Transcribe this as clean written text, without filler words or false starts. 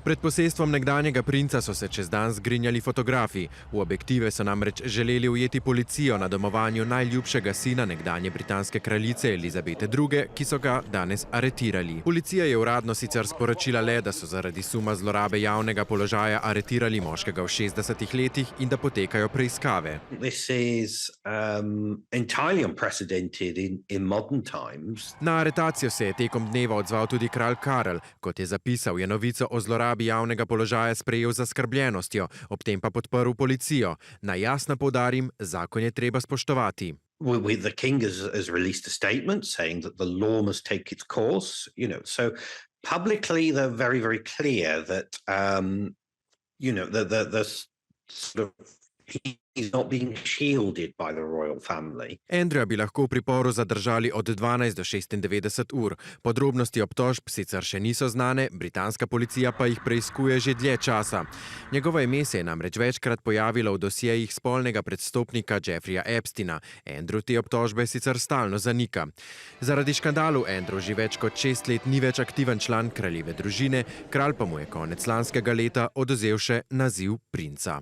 Pred posestvom nekdanjega princa so se čez dan zgrinjali fotografi. V objektive so namreč želeli ujeti policijo na domovanju najljubšega sina nekdanje britanske kraljice Elizabete II., ki so ga danes aretirali. Policija je uradno sicer sporočila le, da so zaradi suma zlorabe javnega položaja aretirali moškega v 60 letih in da potekajo preiskave. This is entirely unprecedented in modern times. Na aretacijo se je tekom dneva odzval tudi kralj Karel. Kot je zapisal, je novico o zlorabi javnega položaja sprejel z zaskrbljenostjo, ob tem pa podprl policijo. Naj jasno poudarim, zakon je treba spoštovati. The king has released a statement saying that the law must take its course. So publicly they're very, very clear that the sort of he's not being shielded by the royal family. Andrewa bi lahko v priporu zadržali od 12 do 96 ur. Podrobnosti obtožb sicer še niso znane, britanska policija pa jih preiskuje že dlje časa. Njegovo ime se je namreč večkrat pojavilo v dosjejih spolnega predstopnika Jeffreya Epsteina. Andrew te obtožbe sicer stalno zanika. Zaradi škandalov Andrew že več kot 6 let ni več aktiven član kraljeve družine, kralj pa mu je konec lanskega leta odvzel še naziv princa.